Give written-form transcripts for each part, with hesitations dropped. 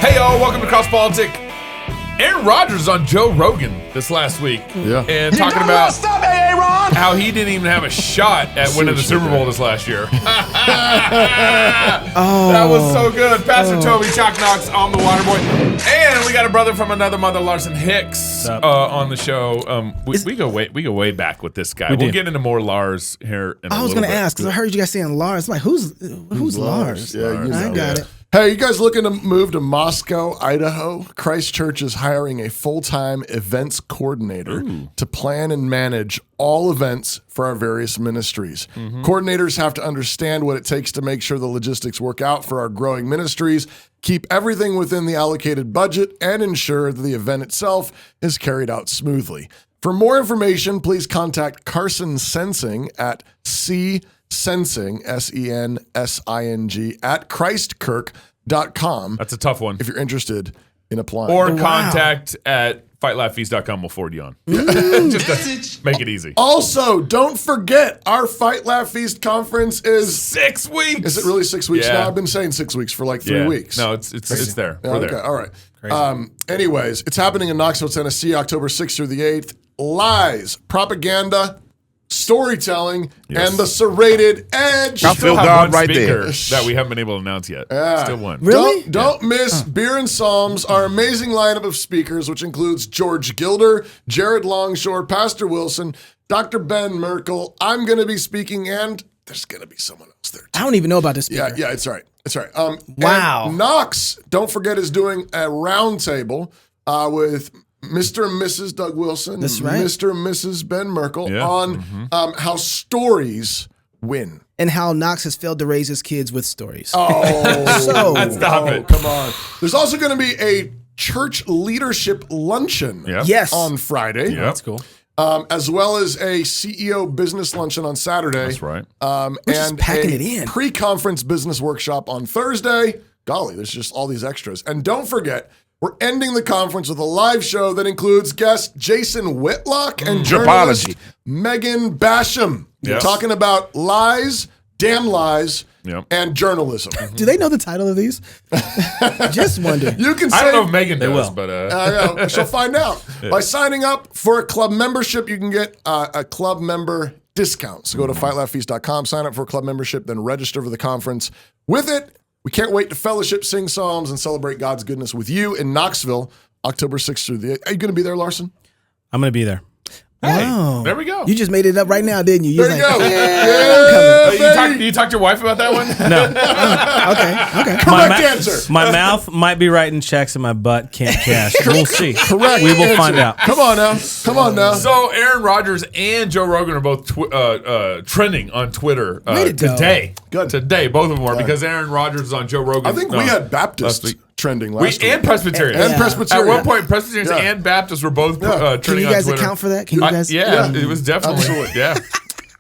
Hey, y'all, welcome to Cross Politic. Aaron Rodgers was on Joe Rogan this last week. Yeah. And talking about how he didn't even have a shot at winning the Super Bowl this last year. That was so good. Pastor Toby Chalk Knox on the Waterboy. And we got a brother from another mother, Larson Hicks, on the show. We go way back with this guy. We'll get into more Lars here in a little bit. I was going to ask, because I heard you guys saying Lars. I'm like, who's Lars? Yeah, I got it. Hey, you guys looking to move to Moscow, Idaho? Christ Church is hiring a full-time events coordinator to plan and manage all events for our various ministries. Coordinators have to understand what it takes to make sure the logistics work out for our growing ministries, keep everything within the allocated budget, and ensure that the event itself is carried out smoothly. For more information, please contact Carson Sensing at Sensing, S-E-N-S-I-N-G, at christkirk.com. That's a tough one. If you're interested in applying. Or contact at fightlaughfeast.com. We'll forward you on. Just to make it easy. Also, don't forget, our Fight Laugh Feast conference is 6 weeks. Is it really 6 weeks Yeah. now? I've been saying 6 weeks for like 3 weeks. No, it's there. Yeah, We're okay, there. all right. Anyways, it's happening in Knoxville, Tennessee, October 6th through the 8th. Lies, propaganda, storytelling, and the serrated edge. I feel God right there. That we haven't been able to announce yet. Still one. Really? Don't miss Beer and Psalms, our amazing lineup of speakers, which includes George Gilder, Jared Longshore, Pastor Wilson, Dr. Ben Merkel. I'm going to be speaking, and there's going to be someone else there too. I don't even know about this speaker. Yeah, it's all right. It's all right. Wow. And Knox, don't forget, is doing a roundtable with Mr. and Mrs. Doug Wilson, That's right. Mr. and Mrs. Ben Merkel on how stories win. And how Knox has failed to raise his kids with stories. Oh, Stop it. Come on. There's also going to be a church leadership luncheon Yes. on Friday. Yep. That's cool. As well as a CEO business luncheon on Saturday. That's right. And just packing a it in. pre-conference business workshop on Thursday. Golly, there's just all these extras. And don't forget, we're ending the conference with a live show that includes guest Jason Whitlock and journalist Megan Basham. Yes. Talking about lies, damn lies, and journalism. Do they know the title of these? Just wonder. You can say, I don't know if Megan does, will. but she'll find out. By signing up for a club membership, you can get a club member discount. So go to fightlaughfeast.com, sign up for a club membership, then register for the conference. With it, we can't wait to fellowship, sing psalms, and celebrate God's goodness with you in Knoxville, October 6th through the 8th. Are you going to be there, Larson? I'm going to be there. hey, Wow. there we go. You just made it up right now, didn't you? There you go. You talked to your wife about that one? No. Okay. Correct answer. My mouth might be writing checks and my butt can't cash. We'll see. Correct. We will answer. find out. Come on now. Come on now. So Aaron Rodgers and Joe Rogan are both trending on Twitter Way to go. today. Good. Today, both of them are, because Aaron Rodgers is on Joe Rogan. I think we had Baptists trending last week. and Presbyterians. And Presbyterian. At one point, Presbyterians and Baptists were both trending Can you on guys Twitter. account for that? Can you guys? It was definitely. Absolutely. Yeah.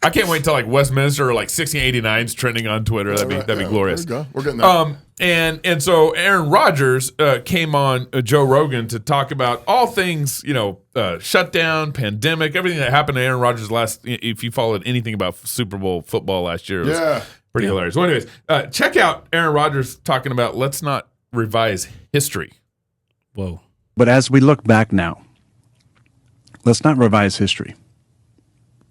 I can't wait until like Westminster or like 1689's trending on Twitter. That'd be glorious. There we go. We're getting there. And so Aaron Rodgers came on Joe Rogan to talk about all things, shutdown, pandemic, everything that happened to Aaron Rodgers if you followed anything about Super Bowl football last year, it was pretty hilarious. Well, anyways, check out Aaron Rodgers talking about let's not revise history. Whoa. But as we look back now, let's not revise history.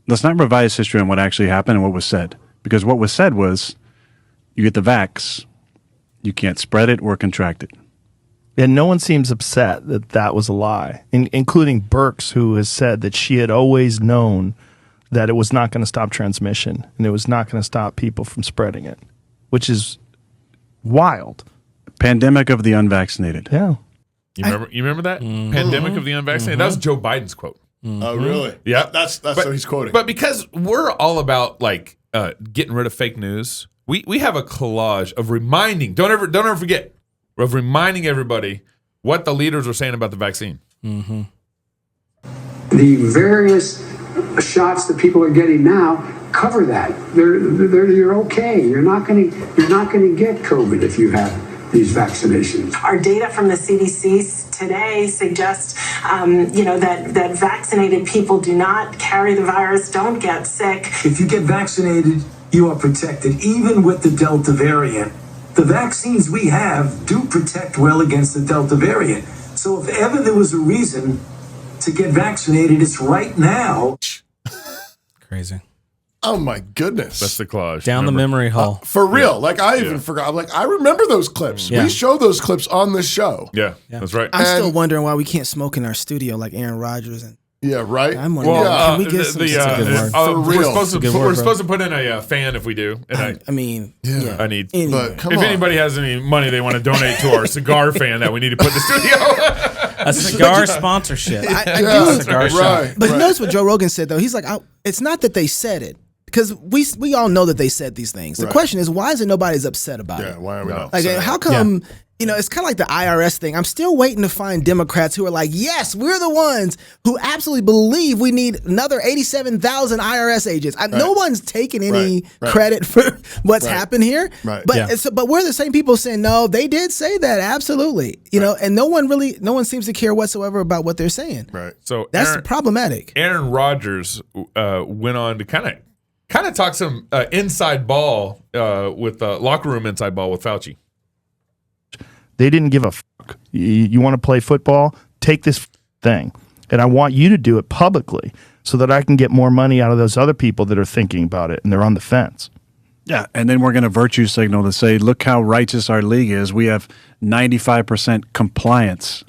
Let's not revise history on what actually happened and what was said. Because what was said was, you get the vax, you can't spread it or contract it. And no one seems upset that that was a lie, including Birx, who has said that she had always known that it was not going to stop transmission and it was not going to stop people from spreading it, which is wild. Pandemic of the unvaccinated. Yeah. You remember that? Pandemic of the unvaccinated? That was Joe Biden's quote. Oh, really? Yeah. That's what he's quoting. But because we're all about like getting rid of fake news, we have a collage of reminding, don't ever forget, of reminding everybody what the leaders are saying about the vaccine. The various shots that people are getting now cover that. You're okay. You're not going to get COVID if you have these vaccinations. Our data from the CDC today suggests, that vaccinated people do not carry the virus, don't get sick. If you get vaccinated, you are protected. Even with the Delta variant, the vaccines we have do protect well against the Delta variant. So if ever there was a reason to get vaccinated, it's right now. Crazy. Oh my goodness. That's the collage. Down the memory hole. For real. Like I even forgot. I'm like, I remember those clips. Yeah. We show those clips on this show. Yeah, that's right. I'm still wondering why we can't smoke in our studio like Aaron Rodgers. And Yeah, right? I'm wondering, Well, can we get some? For real. We're supposed to put in a fan if we do. And I mean, I need. Anyway. But come if on. anybody has any money they want to donate to our cigar fan that we need to put in the studio. A cigar sponsorship. I Yeah, do. Cigar shop. right. But you notice what Joe Rogan said though. He's like, it's not that they said it because we all know that they said these things. The question is, why isn't nobody's upset about it? Yeah, why are we not? Like, saying how it? come? You know, it's kind of like the IRS thing. I'm still waiting to find Democrats who are like, yes, we're the ones who absolutely believe we need another 87,000 IRS agents. No one's taking any credit for what's happened here. Right. But but we're the same people saying, no, they did say that. Absolutely. You know, and no one seems to care whatsoever about what they're saying. Right. So That's problematic. Aaron Rodgers went on to kind of talk some inside ball with locker room inside ball with Fauci. They didn't give a fuck. You want to play football? Take this thing. And I want you to do it publicly so that I can get more money out of those other people that are thinking about it and they're on the fence. Yeah, and then we're going to virtue signal to say, look how righteous our league is. We have 95% compliance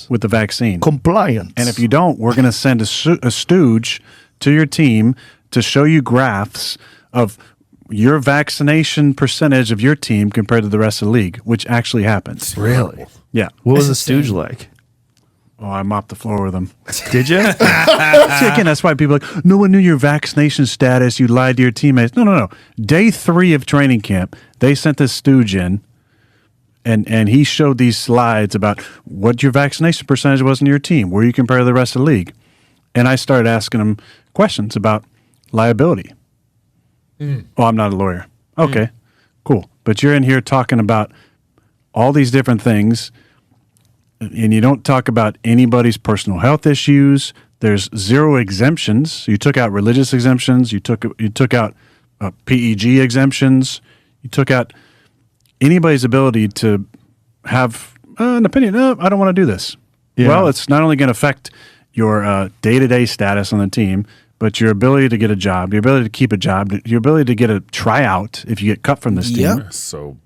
with the vaccine. Compliance. And if you don't, we're going to send a stooge to your team to show you graphs of your vaccination percentage of your team compared to the rest of the league, which actually happens. Really? Yeah. What was the stooge like? Oh, I mopped the floor with them. Did you? See, again, that's why people are like, no one knew your vaccination status. You lied to your teammates. No. Day 3 of training camp, they sent this stooge in, and he showed these slides about what your vaccination percentage was in your team, where you compare to the rest of the league. And I started asking him questions about liability. Oh, I'm not a lawyer. Okay, cool. But you're in here talking about all these different things, and you don't talk about anybody's personal health issues. There's 0 exemptions. You took out religious exemptions. You took out PEG exemptions. You took out anybody's ability to have an opinion. No, I don't want to do this. Yeah. Well, it's not only going to affect your day-to-day status on the team, but your ability to get a job, your ability to keep a job, your ability to get a tryout if you get cut from this team. So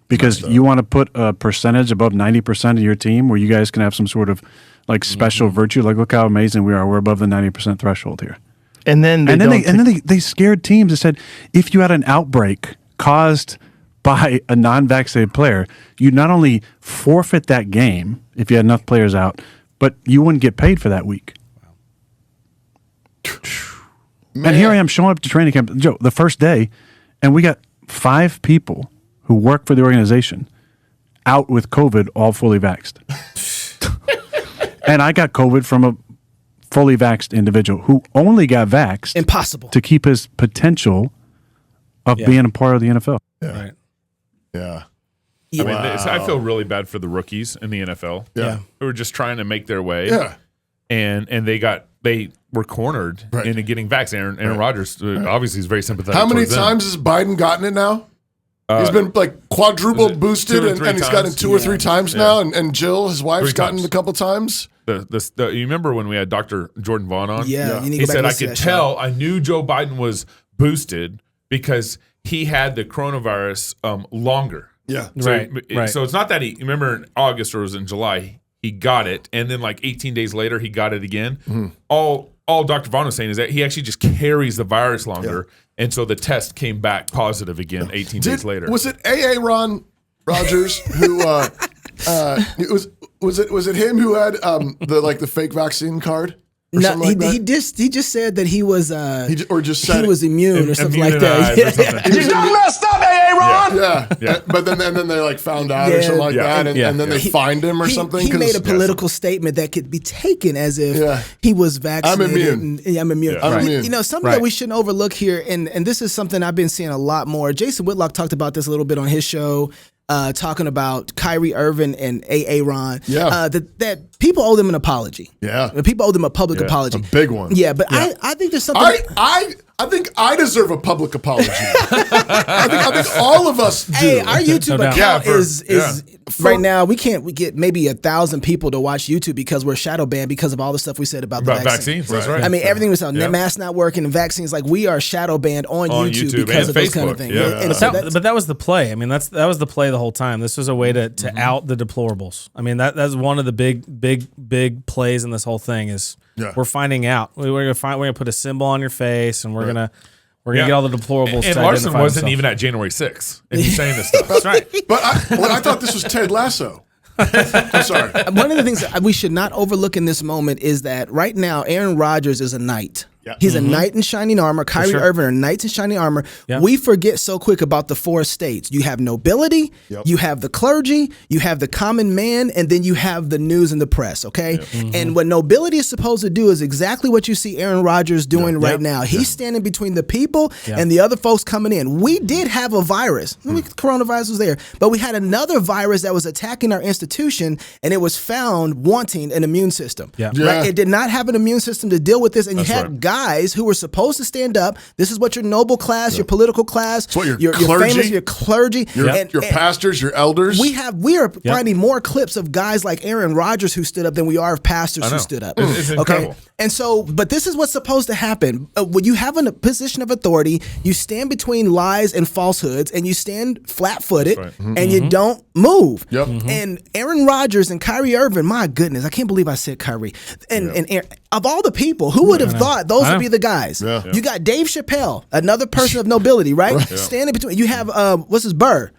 Because you want to put a percentage above 90% of your team where you guys can have some sort of like special virtue. Like, look how amazing we are. We're above the 90% threshold here. And then they scared teams and said, if you had an outbreak caused by a non-vaccinated player, you not only forfeit that game if you had enough players out, but you wouldn't get paid for that week. Man. And here I am showing up to training camp, Joe, the first day, and we got 5 people who work for the organization out with COVID, all fully vaxxed. And I got COVID from a fully vaxxed individual who only got vaxxed Impossible. to keep his potential of being a part of the NFL. Yeah. Right. Yeah. I mean, I feel really bad for the rookies in the NFL. Yeah. Who are just trying to make their way. Yeah. And they were cornered into getting vaccinated. Aaron Rodgers obviously is very sympathetic. How many towards them. times has Biden gotten it now? He's been like quadruple boosted, 2 or and 3 he's gotten it times? 2 or 3 times now. And Jill, his wife's 3 gotten times. it a couple times. You remember when we had Dr. Jordan Vaughn on? Yeah. You need He to go back said, and I listen to could that tell, I knew Joe Biden was boosted because he had the coronavirus longer. Yeah. So, so it's not that he, remember in August or it was in July, he got it. And then like 18 days later, he got it again. Mm-hmm. All Dr. Vaughn was saying is that he actually just carries the virus longer. And so the test came back positive again 18 days later. Was it Ron Rodgers who was it him who had the fake vaccine card? Or No, something like that? he just said that he was he was immune or something like that. Immunized or something. You done messed up, Aaron! Yeah. But then they like found out or Yeah. something like Yeah. that, and then they fined him or something. He made a political statement that could be taken as if he was vaccinated. I'm immune. I'm immune. I'm immune. You know, something that we shouldn't overlook here, and this is something I've been seeing a lot more. Jason Whitlock talked about this a little bit on his show, talking about Kyrie Irving and Aaron. Yeah. That people owe them an apology. Yeah. People owe them a public apology. A big one. Yeah, but I think there's something. I think I deserve a public apology. I think all of us do. Hey, our YouTube doubt. account Yeah, is right now. We get maybe 1,000 people to watch YouTube because we're shadow banned because of all the stuff we said about the vaccine. vaccines. That's right. I mean, everything was on Yeah. masks not working and vaccines. Like we are shadow banned on YouTube because and of those kind of Facebook. things. Yeah. And so that's- But that was the play. I mean, that was the play the whole time. This was a way to out the deplorables. I mean, that's one of the big plays in this whole thing is we're finding out. We're gonna put a symbol on your face, and we're gonna get all the deplorables. And to Larson identify wasn't himself. even at January 6th, and he's saying this stuff. That's right. But I thought this was Ted Lasso. I'm sorry. one of the things that we should not overlook in this moment is that right now Aaron Rodgers is a knight. Yeah. He's a knight in shining armor. Kyrie Irving are knights in shining armor. Yeah. We forget so quick about the four estates. You have nobility, you have the clergy, you have the common man, and then you have the news and the press, okay? And what nobility is supposed to do is exactly what you see Aaron Rodgers doing right now. He's standing between the people and the other folks coming in. We did have a virus. Coronavirus was there. But we had another virus that was attacking our institution, and it was found wanting an immune system. Yeah. Right? It did not have an immune system to deal with this, and you had guys who were supposed to stand up. This is what your noble class, your political class, It's what your clergy, famous, your clergy, your pastors, your elders. We are finding more clips of guys like Aaron Rodgers who stood up than we are of pastors who stood up. It's incredible. And so, but this is what's supposed to happen. When you have a position of authority, you stand between lies and falsehoods, and you stand flat-footed, and you don't move. Yep. And Aaron Rodgers and Kyrie Irving, my goodness, I can't believe I said Kyrie. And Aaron, of all the people, who would have thought those would be the guys? Yeah. You got Dave Chappelle, another person of nobility, right? Standing between. You have what's his Burr?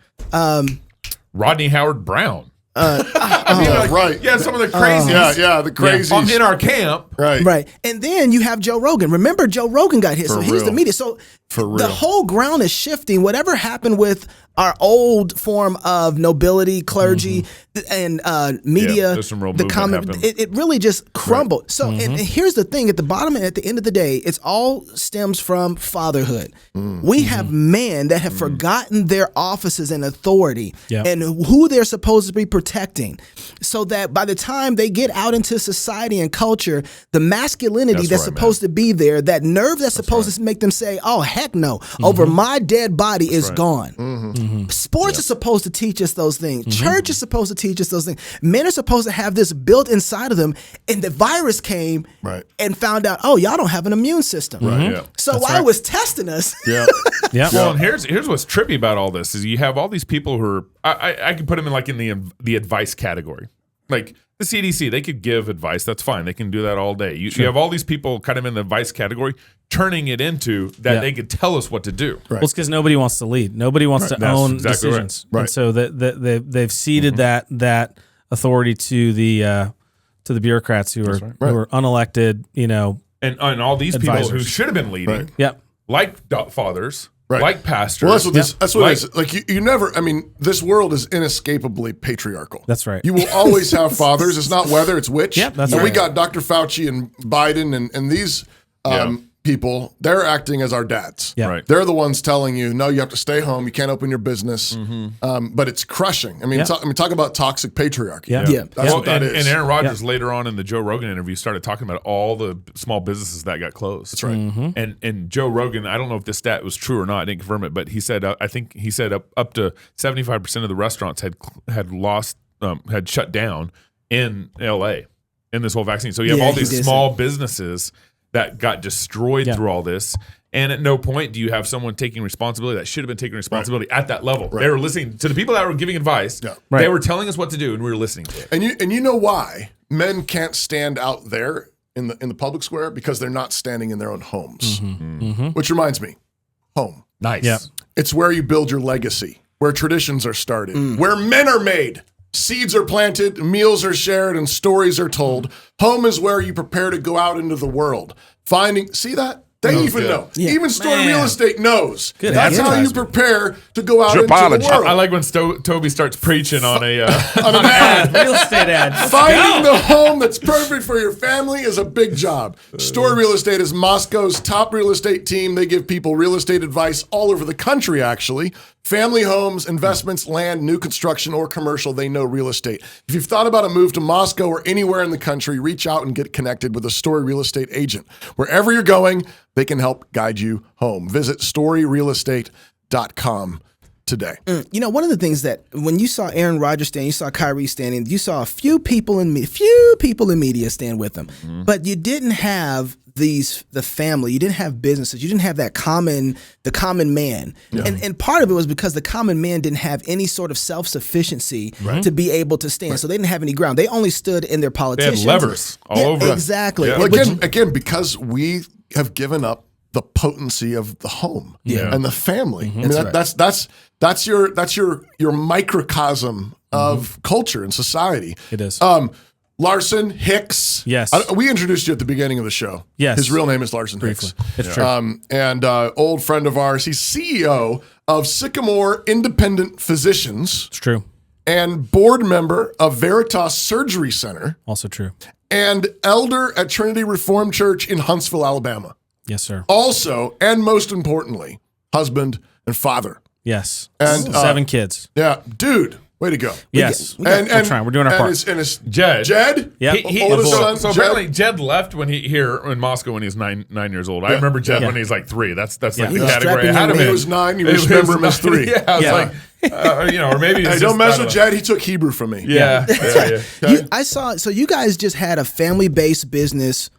Rodney Howard Brown. Right. Yeah, some of the crazies. The crazies. In our camp. Right. And then you have Joe Rogan. Remember, Joe Rogan got hit, so he's real. the media. So the whole ground is shifting. Whatever happened with our old form of nobility, clergy, and media, there's some real the movement common, happened. it really just crumbled. So and here's the thing: at the bottom and at the end of the day, it's all stems from fatherhood. We have men that have forgotten their offices and authority and who they're supposed to be protecting, so that by the time they get out into society and culture, the masculinity that's supposed to be there, that nerve that's supposed to make them say, "Oh heck no," over my dead body is gone. Sports is supposed to teach us those things. Church is supposed to teach us those things. Men are supposed to have this built inside of them, and the virus came and found out, oh, y'all don't have an immune system. So while it was testing us, Well, and here's what's trippy about all this is you have all these people who are I can put them in the advice category, like the CDC. They could give advice. That's fine. They can do that all day. You have all these people kind of in the advice category, turning it into that they could tell us what to do. Well, it's because nobody wants to lead. Nobody wants to That's own exactly decisions. right. And so they've ceded that authority to the bureaucrats who are unelected. And all these people Advisors. who should have been leading, like fathers, like pastors. Well, that's what it is. Like you never. I mean, this world is inescapably patriarchal. That's right. You will always have fathers. It's not whether, it's which. Yep, that's and we right. got Dr. Fauci and Biden and these people. They're acting as our dads. Yeah. Right. They're the ones telling you, no, you have to stay home. You can't open your business. But it's crushing. I mean, talk about toxic patriarchy. That's what that is. And Aaron Rodgers later on in the Joe Rogan interview started talking about all the small businesses that got closed. That's right. And Joe Rogan, I don't know if this stat was true or not. I didn't confirm it, but he said I think he said up to 75% of the restaurants had shut down in LA in this whole vaccine. So you have all these small businesses that got destroyed through all this. And at no point do you have someone taking responsibility that should have been taking responsibility at that level. They were listening to the people that were giving advice. They were telling us what to do, and we were listening to it. And you know why men can't stand out there in the public square? Because they're not standing in their own homes. Which reminds me, home. Nice. Yep. It's where you build your legacy, where traditions are started, where men are made. Seeds are planted, meals are shared, and stories are told. Home is where you prepare to go out into the world. See that? They even know. Even store real estate knows. That's how you prepare to go out into the world. I like when Toby starts preaching on an ad. Real estate ad. Finding the home that's perfect for your family is a big job. Store Real Estate is Moscow's top real estate team. They give people real estate advice all over the country, actually. Family homes, investments, land, new construction, or commercial, they know real estate. If you've thought about a move to Moscow or anywhere in the country, reach out and get connected with a Story Real Estate agent. Wherever you're going, they can help guide you home. Visit storyrealestate.com today. You know, one of the things that when you saw Aaron Rodgers stand, you saw Kyrie standing, you saw a few people in media stand with them, but you didn't have the family, you didn't have businesses, you didn't have the common man. And part of it was because the common man didn't have any sort of self-sufficiency to be able to stand. So they didn't have any ground. They only stood in their politicians. They had levers all over. Exactly. Yeah. Well, again, because we have given up the potency of the home and the family. I mean, that's your microcosm of culture and society. It is. Larson Hicks. Yes. We introduced you at the beginning of the show. Yes. His real name is Larson Hicks. It's true. And old friend of ours. He's CEO of Sycamore Independent Physicians. It's true. And board member of Veritas Surgery Center. Also true. And elder at Trinity Reformed Church in Huntsville, Alabama. Yes, sir. Also, and most importantly, husband and father. Yes. And 7 kids. Yeah, dude, way to go. Yes. We're trying. We're doing our part. And it's Jed. Yeah. Oldest son. So apparently Jed left when here in Moscow when he was nine years old. I remember Jed when he was like 3. That's like the category I had him in. He was 9. You remember him as 3. Yeah, I was like, or maybe. Hey, don't mess with Jed. He took Hebrew from me. Yeah. I saw. So you guys just had a family-based business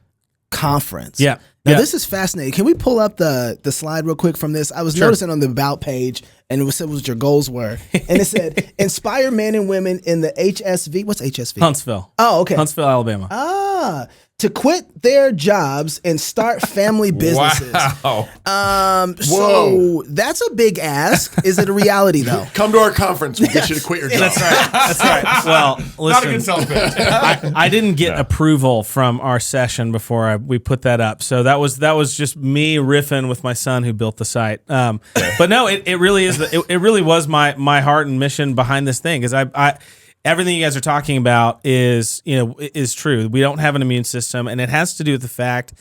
conference. Yeah. Now this is fascinating. Can we pull up the slide real quick from this? I was noticing on the about page, and it said what your goals were, and it said inspire men and women in the HSV. What's HSV? Huntsville. Oh, okay. Huntsville, Alabama. To quit their jobs and start family businesses. Wow. So that's a big ask. Is it a reality though? Come to our conference. We'll get you to quit your job. That's right. Well, listen, Not a good sales pitch. I didn't get approval from our session before we put that up. So that was just me riffing with my son who built the site. But no, it really is. It really was my heart and mission behind this thing. Because I everything you guys are talking about is true. We don't have an immune system, and it has to do with the fact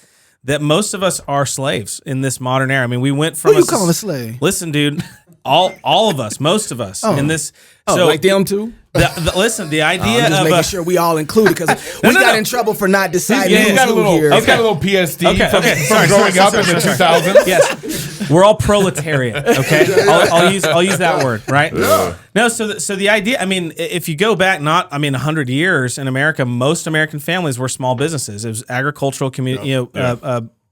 that most of us are slaves in this modern era. I mean, we went from Who you calling a slave? Listen, dude, all of us, most of us in this. So like them too. Listen, the idea I'm just of making sure we all included because we got in trouble for not deciding He's who's got a who little. here. He's got a little PSD from growing up in the 2000s. Yes, we're all proletariat. Okay, I'll use that word. Right. Yeah. No. So the idea. I mean, if you go back, 100 years in America, most American families were small businesses. It was agricultural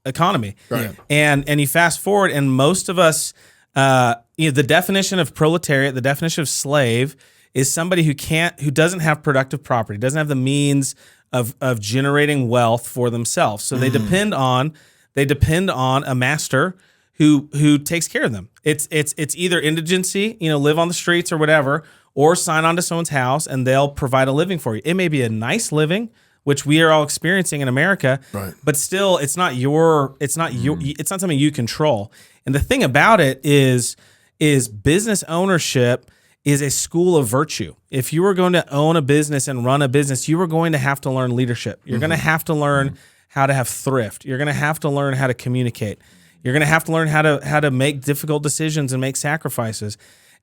economy. Right. And you fast forward, and most of us, the definition of proletariat, the definition of slave, is somebody who doesn't have productive property, doesn't have the means of generating wealth for themselves. So they depend on a master who takes care of them. It's either indigency, live on the streets or whatever, or sign on to someone's house and they'll provide a living for you. It may be a nice living, which we are all experiencing in America, right. But still it's not something you control. And the thing about it is business ownership is a school of virtue. If you were going to own a business and run a business, you were going to have to learn leadership. You're going to have to learn how to have thrift. You're going to have to learn how to communicate. You're going to have to learn how to make difficult decisions and make sacrifices.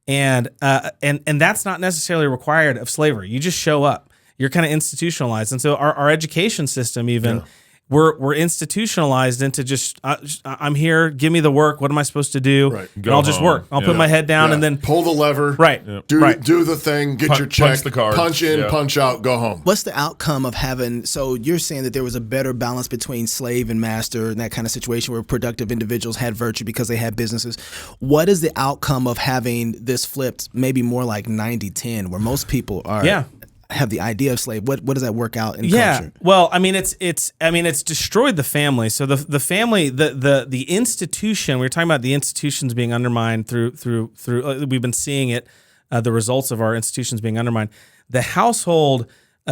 And that's not necessarily required of slavery. You just show up. You're kind of institutionalized. And so our education system even we're institutionalized into just I'm here, give me the work. What am I supposed to do? Right. And I'll just work. I'll put my head down and then pull the lever. Right. Do the thing. Get your check. Punch the card. Punch in. Punch out. Go home. What's the outcome of having? So you're saying that there was a better balance between slave and master and that kind of situation where productive individuals had virtue because they had businesses. What is the outcome of having this flipped? Maybe more like 90-10, where most people are. Yeah. Have the idea of slave. What does that work out in culture? Well, it's destroyed the family. So the family, the institution. We were talking about the institutions being undermined through. We've been seeing it, the results of our institutions being undermined. The household,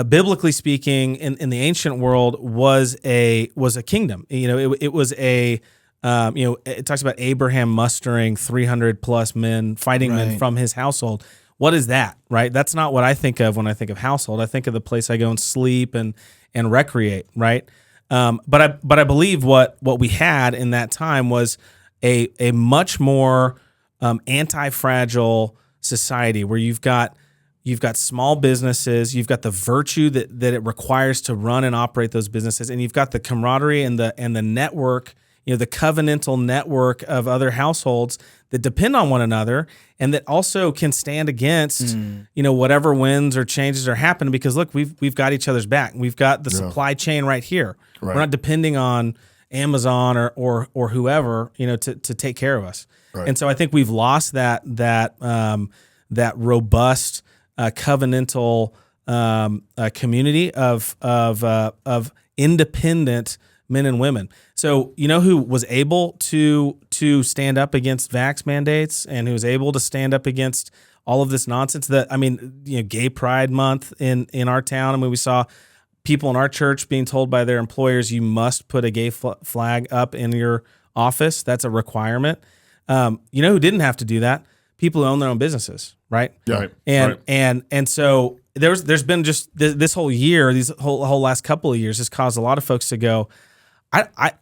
biblically speaking, in the ancient world was a kingdom. It was a. It talks about Abraham mustering 300 plus men, fighting men from his household. What is that, right? That's not what I think of when I think of household. I think of the place I go and sleep and recreate, right? But I believe what we had in that time was a much more anti-fragile society where you've got small businesses, you've got the virtue that it requires to run and operate those businesses, and you've got the camaraderie and the network, the covenantal network of other households that depend on one another and that also can stand against whatever wins or changes are happening, because look, we've got each other's back. We've got the supply chain right here. Right. We're not depending on Amazon or whoever to take care of us. Right. And so I think we've lost that robust covenantal community of independent men and women. So who was able to stand up against vax mandates and who was able to stand up against all of this nonsense? Gay Pride Month in our town. I mean, we saw people in our church being told by their employers, you must put a gay flag up in your office. That's a requirement. Who didn't have to do that? People who own their own businesses, right? Yeah. And so there's been just this whole year, these whole last couple of years has caused a lot of folks to go, I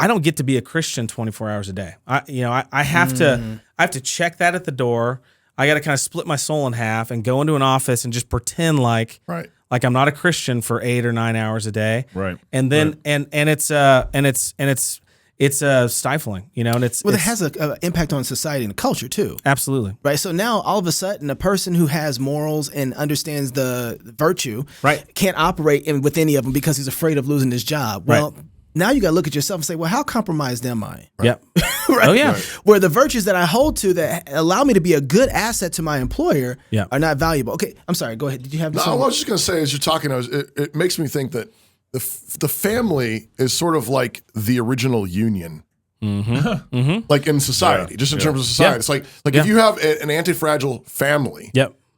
don't get to be a Christian 24 hours a day. I have to check that at the door. I got to kind of split my soul in half and go into an office and just pretend like I'm not a Christian for 8 or 9 hours a day. Right. And then it's stifling, and it has an impact on society and culture too. Absolutely. Right. So now all of a sudden, a person who has morals and understands the virtue can't operate with any of them because he's afraid of losing his job. Well, now you got to look at yourself and say, well, how compromised am I? Right. Yep. Right? Oh, yeah. Where the virtues that I hold to that allow me to be a good asset to my employer are not valuable. Okay, I'm sorry. Go ahead. Did you have I was just going to say, as you're talking, it makes me think that the family is sort of like the original union. Like in society, just in terms of society. It's like if you have an anti-fragile family,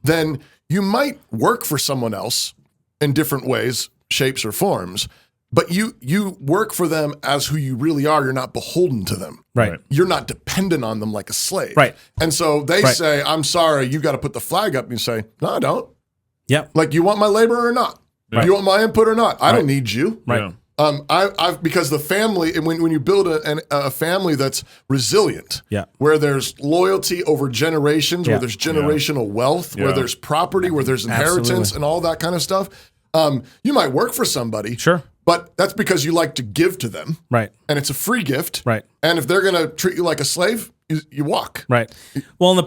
then you might work for someone else in different ways, shapes, or forms. But you work for them as who you really are. You're not beholden to them. Right. You're not dependent on them like a slave. Right. And so they say, I'm sorry, you got to put the flag up. And you say, no, I don't. Yep. Like, you want my labor or not? Right. You want my input or not? I don't need you. Right. I've because the family, and when you build a family that's resilient, where there's loyalty over generations, where there's generational wealth, where there's property, where there's inheritance and all that kind of stuff, you might work for somebody. Sure. But that's because you like to give to them. Right. And it's a free gift. Right. And if they're going to treat you like a slave, you walk. Right. Well, and the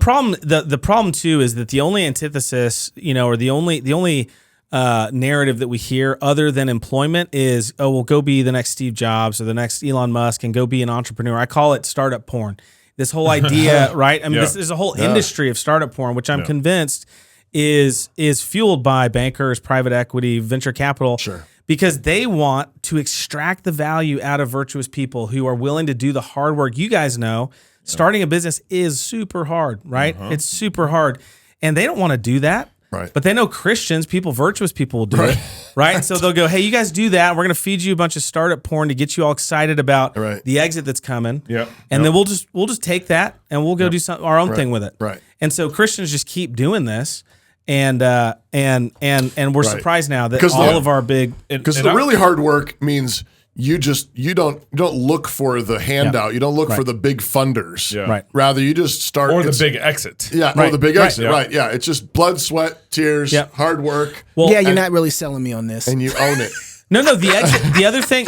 problem too is that the only antithesis, or the only narrative that we hear other than employment is, oh, well, go be the next Steve Jobs or the next Elon Musk and go be an entrepreneur. I call it startup porn. This whole idea, right? I mean, there's a whole industry of startup porn, which I'm convinced is fueled by bankers, private equity, venture capital. Sure. Because they want to extract the value out of virtuous people who are willing to do the hard work. You guys know, starting a business is super hard, right? It's super hard. And they don't want to do that. Right. But they know Christians, virtuous people will do it, right? So they'll go, hey, you guys do that. We're going to feed you a bunch of startup porn to get you all excited about the exit that's coming. Yep. And then we'll just take that and we'll go do our own thing with it. Right. And so Christians just keep doing this. And we're surprised now that all of our big, because the really hard work means you don't look for the handout, you don't look for the big funders, right? Rather, you just start or the big exit, or the big exit, right? Yeah, it's just blood, sweat, tears, hard work. Well, you're not really selling me on this, and you own it. No, the exit. The other thing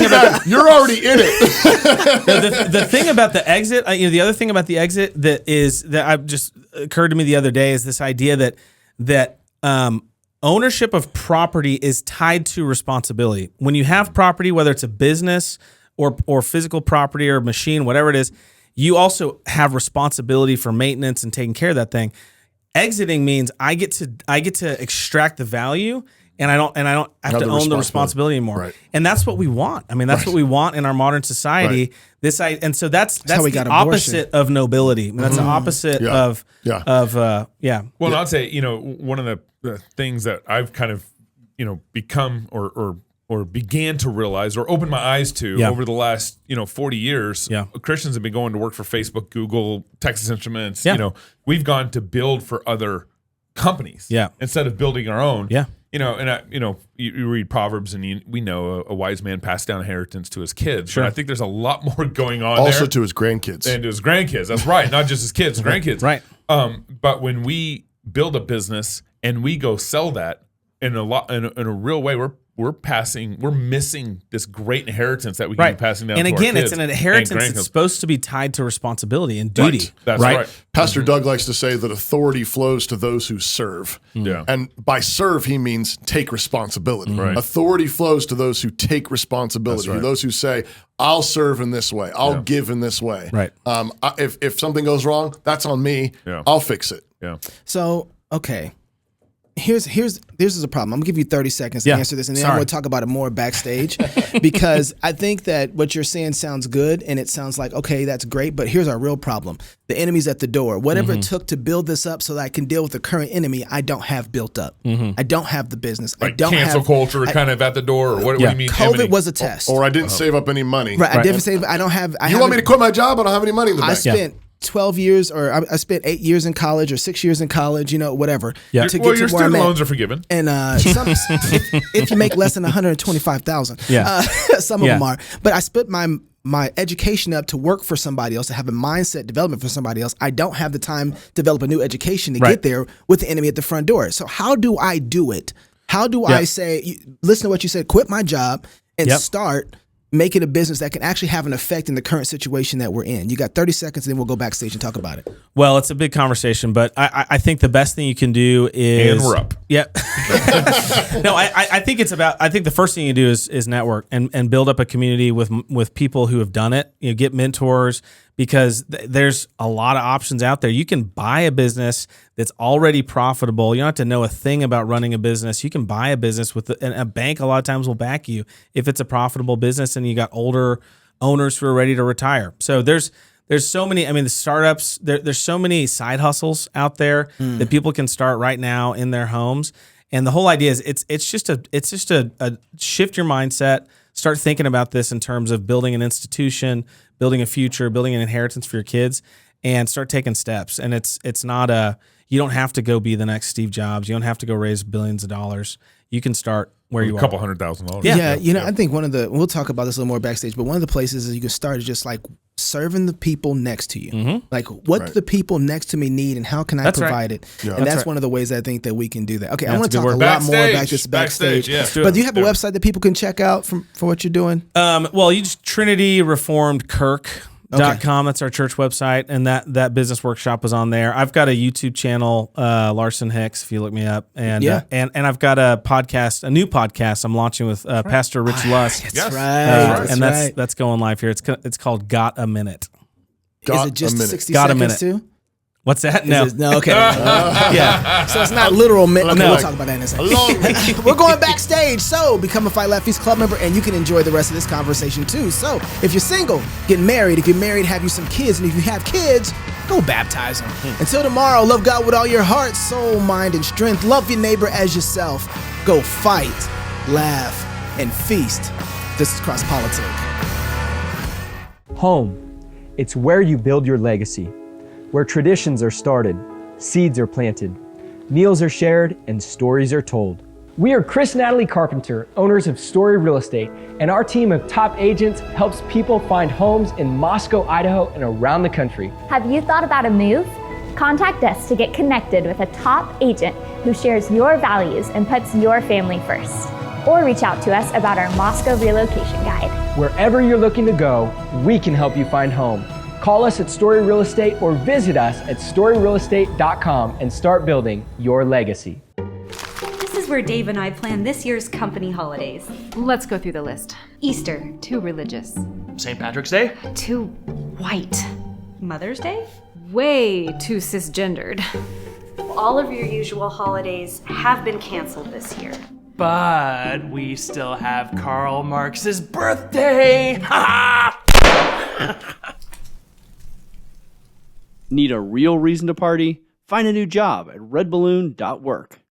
about you're already in it. the thing about the exit, the other thing about the exit that I just occurred to me the other day is this idea that ownership of property is tied to responsibility. When you have property, whether it's a business or physical property or machine, whatever it is, you also have responsibility for maintenance and taking care of that thing. Exiting means I get to extract the value, and I don't have to own the responsibility anymore. Right. And that's what we want. I mean, that's what we want in our modern society. Right. And so that's the opposite of nobility. I mean, that's the opposite of. Well, I'd say, one of the things that I've kind of, become or began to realize or open my eyes to over the last, 40 years, Christians have been going to work for Facebook, Google, Texas Instruments. We've gone to build for other companies instead of building our own. You read Proverbs, and we know a wise man passed down inheritance to his kids. Sure. But I think there's a lot more going on also there. to his grandkids. And to his grandkids. That's right. Not just his kids, grandkids. Right. But when we build a business and we go sell that in a real way, we're missing this great inheritance that we can be passing down. And to again, our it's kids an inheritance that's supposed to be tied to responsibility and duty. Right. That's right. Pastor Doug likes to say that authority flows to those who serve. Yeah. And by serve, he means take responsibility. Right. Authority flows to those who take responsibility, Right. those who say, I'll serve in this way. I'll give in this way. Right. If something goes wrong, that's on me. Yeah. I'll fix it. Yeah. So, okay. Here's a problem. I'm gonna give you 30 seconds to answer this, and then I'm gonna talk about it more backstage because I think that what you're saying sounds good and it sounds like, okay, that's great, but here's our real problem. The enemy's at the door. Whatever it took to build this up so that I can deal with the current enemy, I don't have built up. I don't have the business. Like I don't cancel culture kind of at the door, or what do you mean? COVID was a test. Or I didn't save up any money. Right. I didn't save. I don't have. You want me to quit my job? I don't have any money in the bank. I spent 12 years, or I spent 8 years in college, or 6 years in college, whatever. Yeah. To Well, get your to where I'm student at. loans are forgiven. And if you make less than 125,000, some of them are. But I split my education up to work for somebody else, to have a mindset development for somebody else. I don't have the time to develop a new education to get there with the enemy at the front door. So how do I do it? How do I say, listen to what you said, quit my job and start make it a business that can actually have an effect in the current situation that we're in? You got 30 seconds, and then we'll go backstage and talk about it. Well, it's a big conversation, but I think the best thing you can do is... And we're up. Yep. No, I think it's about... I think the first thing you do is network and build up a community with people who have done it. Get mentors, because there's a lot of options out there. You can buy a business that's already profitable. You don't have to know a thing about running a business. You can buy a business and a bank a lot of times will back you if it's a profitable business and you got older owners who are ready to retire. So there's so many, the startups, there's so many side hustles out there that people can start right now in their homes. And the whole idea is it's just a shift your mindset, start thinking about this in terms of building an institution, building a future, building an inheritance for your kids, and start taking steps. And it's not you don't have to go be the next Steve Jobs. You don't have to go raise billions of dollars. You can start where you are. A couple $100,000. Yeah. I think we'll talk about this a little more backstage, but one of the places that you can start is just like serving the people next to you. Like, what do the people next to me need, and how can I provide it? Yeah. And that's one of the ways I think that we can do that. Okay, I want to talk a lot more about this backstage. Yeah. But do you have a website that people can check out for what you're doing? Well, you just TrinityReformedKirk.com. That's our church website, and that business workshop is on there. I've got a YouTube channel, Larson Hicks, if you look me up, and I've got a new podcast I'm launching with Pastor Rich Lusk. That's right. And that's going live here. It's called Got a Minute. Is it just 60 Got seconds a minute. too? What's that? No. Okay. Yeah. So it's not literal minute. Okay, we'll talk about that in a second. We're going backstage. So become a Fight Laugh Feast Club member, and you can enjoy the rest of this conversation too. So if you're single, get married. If you're married, have you some kids. And if you have kids, go baptize them. Until tomorrow, love God with all your heart, soul, mind, and strength. Love your neighbor as yourself. Go fight, laugh, and feast. This is Cross Politic. Home. It's where you build your legacy. Where traditions are started, seeds are planted, meals are shared, and stories are told. We are Chris and Natalie Carpenter, owners of Story Real Estate, and our team of top agents helps people find homes in Moscow, Idaho, and around the country. Have you thought about a move? Contact us to get connected with a top agent who shares your values and puts your family first. Or reach out to us about our Moscow relocation guide. Wherever you're looking to go, we can help you find home. Call us at Story Real Estate or visit us at storyrealestate.com and start building your legacy. This is where Dave and I plan this year's company holidays. Let's go through the list. Easter, too religious. St. Patrick's Day? Too white. Mother's Day? Way too cisgendered. All of your usual holidays have been canceled this year. But we still have Karl Marx's birthday! Ha Need a real reason to party? Find a new job at redballoon.work.